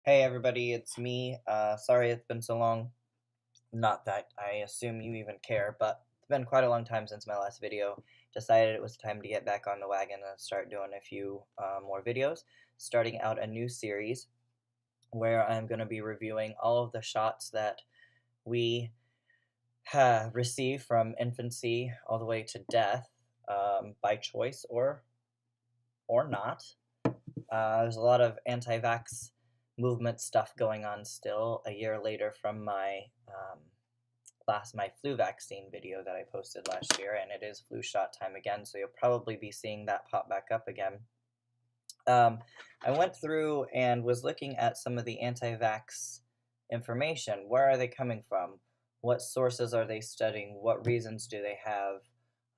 Hey everybody, it's me. Sorry it's been so long. Not that I assume you even care, but it's been quite a long time since my last video. Decided it was time to get back on the wagon and start doing a few more videos. Starting out a new series where I'm going to be reviewing all of the shots that we receive from infancy all the way to death, by choice or not. There's a lot of anti-vax movement stuff going on still a year later from my flu vaccine video that I posted last year, and it is flu shot time again, so you'll probably be seeing that pop back up again. I went through and was looking at some of the anti-vax information. Where are they coming from? What sources are they studying? What reasons do they have?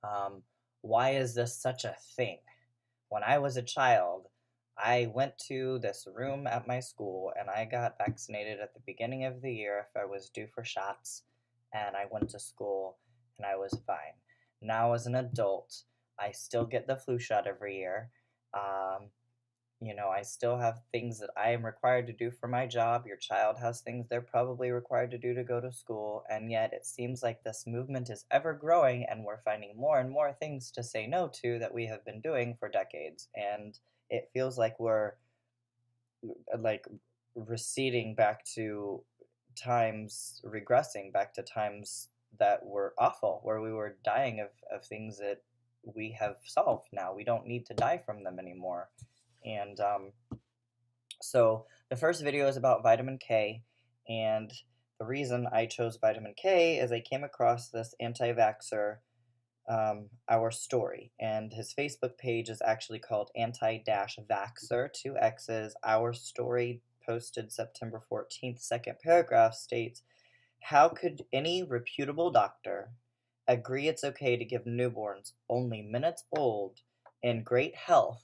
Um, why is this such a thing? When I was a child, I went to this room at my school and I got vaccinated at the beginning of the year if I was due for shots, and I went to school and I was fine. Now, as an adult, I still get the flu shot every year. Um, I still have things that I am required to do for my job. Your child has things they're probably required to do to go to school, and yet it seems like this movement is ever growing, and we're finding more and more things to say no to that we have been doing for decades. And it feels like we're like receding back to regressing back to times that were awful, where we were dying of things that we have solved now. We don't need to die from them anymore. And so the first video is about vitamin K, and the reason I chose vitamin K is I came across this anti-vaxxer, Our Story, and his Facebook page is actually called anti-vaxxer, two X's. Our Story, posted September 14th, second paragraph states, how could any reputable doctor agree it's okay to give newborns only minutes old in great health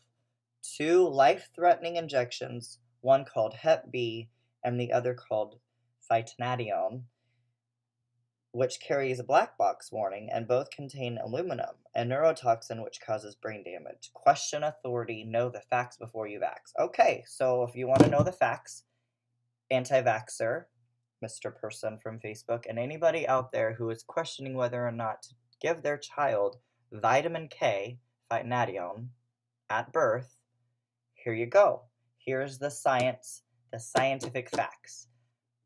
two life-threatening injections, one called Hep B and the other called phytonadione, which carries a black box warning, and both contain aluminum, a neurotoxin which causes brain damage. Question authority, know the facts before you vax. Okay, so if you want to know the facts, anti-vaxxer, Mr. Person from Facebook, and anybody out there who is questioning whether or not to give their child vitamin K, phytonadione, at birth, here you go. Here's the science, the scientific facts.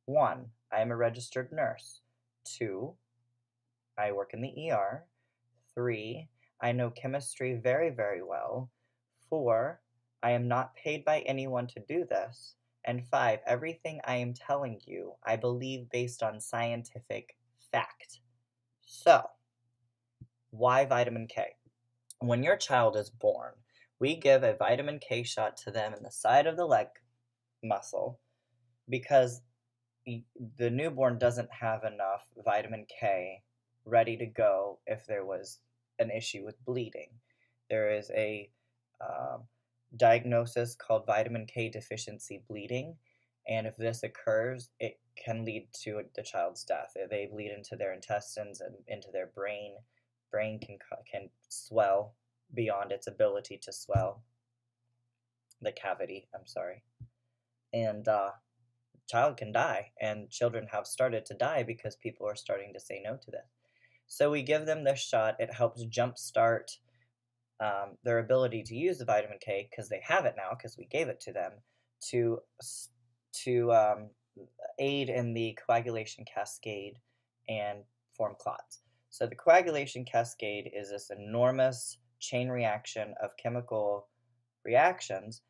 1, I am a registered nurse. 2, I work in the ER. 3, I know chemistry very, very well. 4, I am not paid by anyone to do this. And 5, everything I am telling you, I believe based on scientific fact. So, why vitamin K? When your child is born, we give a vitamin K shot to them in the side of the leg muscle because the newborn doesn't have enough vitamin K ready to go if there was an issue with bleeding. There is a diagnosis called vitamin K deficiency bleeding, and if this occurs, it can lead to the child's death. They bleed into their intestines and into their brain. Brain can swell beyond its ability to swell. The cavity, I'm sorry. And child can die, and children have started to die because people are starting to say no to this. So we give them this shot. It helps jumpstart their ability to use the vitamin K because they have it now because we gave it to them to aid in the coagulation cascade and form clots. So the coagulation cascade is this enormous chain reaction of chemical reactions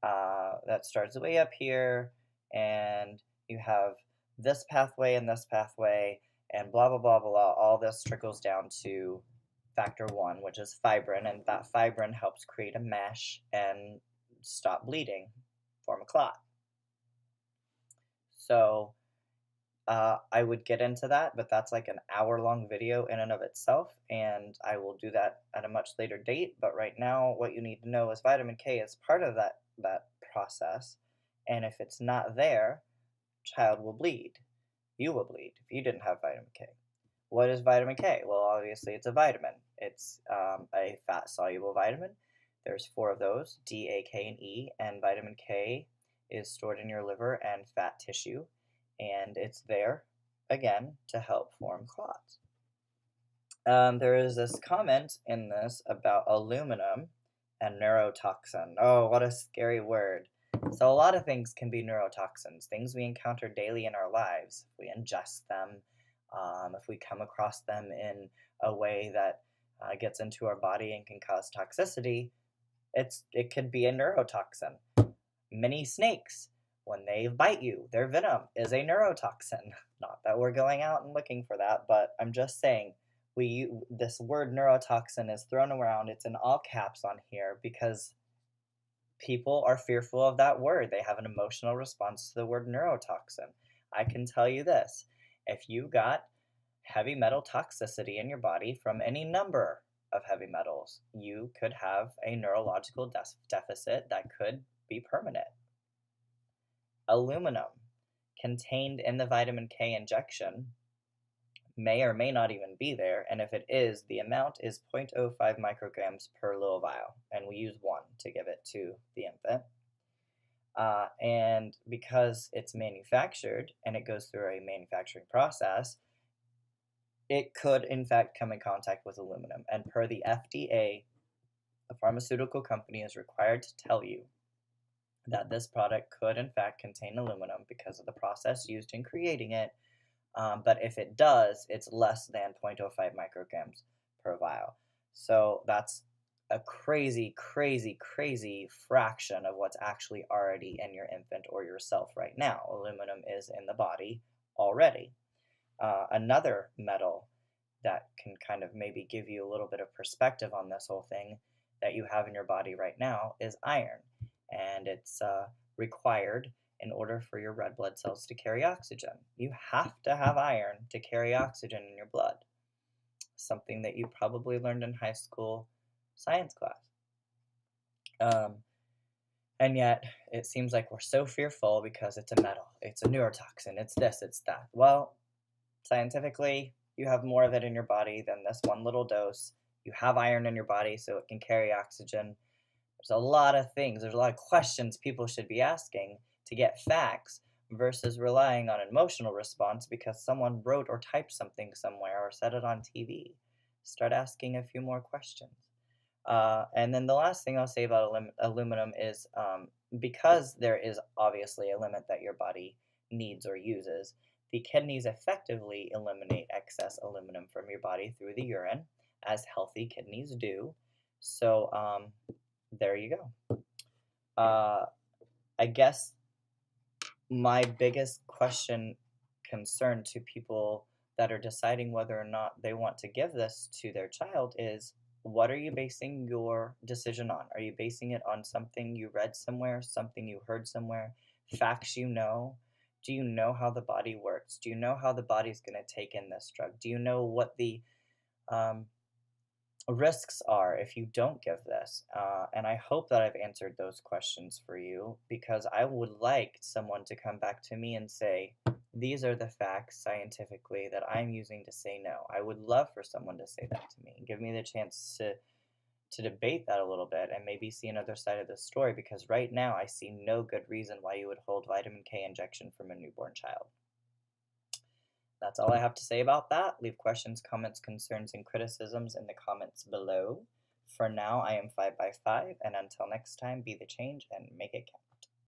that starts way up here, and you have this pathway and this pathway, and blah, blah, blah, blah. All this trickles down to factor 1, which is fibrin, and that fibrin helps create a mesh and stop bleeding, form a clot. So I would get into that, but that's like an hour-long video in and of itself, and I will do that at a much later date. But right now, what you need to know is vitamin K is part of that process, and if it's not there, child will bleed. You will bleed if you didn't have vitamin K. What is vitamin K? Well, obviously it's a vitamin. It's a fat-soluble vitamin. There's 4 of those, D, A, K, and E, and vitamin K is stored in your liver and fat tissue, and it's there again to help form clots. There is this comment in this about aluminum and neurotoxin. Oh, what a scary word. So, a lot of things can be neurotoxins, things we encounter daily in our lives. If we ingest them, if we come across them in a way that gets into our body and can cause toxicity, it could be a neurotoxin. Many snakes, when they bite you, their venom is a neurotoxin. Not that we're going out and looking for that, but I'm just saying this word neurotoxin is thrown around. It's in all caps on here because people are fearful of that word. They have an emotional response to the word neurotoxin. I can tell you this, if you got heavy metal toxicity in your body from any number of heavy metals, you could have a neurological deficit that could be permanent. Aluminum contained in the vitamin K injection may or may not even be there, and if it is, the amount is 0.05 micrograms per little vial, and we use one to give it to the infant. And because it's manufactured and it goes through a manufacturing process, it could in fact come in contact with aluminum. And per the FDA, the pharmaceutical company is required to tell you that this product could in fact contain aluminum because of the process used in creating it. But if it does, it's less than 0.05 micrograms per vial. So that's a crazy, crazy, crazy fraction of what's actually already in your infant or yourself right now. Aluminum is in the body already. Another metal that can kind of maybe give you a little bit of perspective on this whole thing that you have in your body right now is iron. And it's required in order for your red blood cells to carry oxygen. You have to have iron to carry oxygen in your blood. Something that you probably learned in high school science class. And yet, it seems like we're so fearful because it's a metal, it's a neurotoxin, it's this, it's that. Well, scientifically, you have more of it in your body than this one little dose. You have iron in your body, so it can carry oxygen. There's a lot of things, there's a lot of questions people should be asking to get facts versus relying on an emotional response because someone wrote or typed something somewhere or said it on TV. Start asking a few more questions. And then the last thing I'll say about aluminum is because there is obviously a limit that your body needs or uses, the kidneys effectively eliminate excess aluminum from your body through the urine, as healthy kidneys do. So there you go. I guess my biggest concern to people that are deciding whether or not they want to give this to their child is, what are you basing your decision on? Are you basing it on something you read somewhere, something you heard somewhere, facts you know? Do you know how the body works? Do you know how the body's going to take in this drug? Do you know what the risks are if you don't give this? And I hope that I've answered those questions for you, because I would like someone to come back to me and say, these are the facts scientifically that I'm using to say no. I would love for someone to say that to me and give me the chance to debate that a little bit and maybe see another side of the story, because right now I see no good reason why you would hold vitamin K injection from a newborn child. That's all I have to say about that. Leave questions, comments, concerns, and criticisms in the comments below. For now, I am 5 by 5, and until next time, be the change and make it count.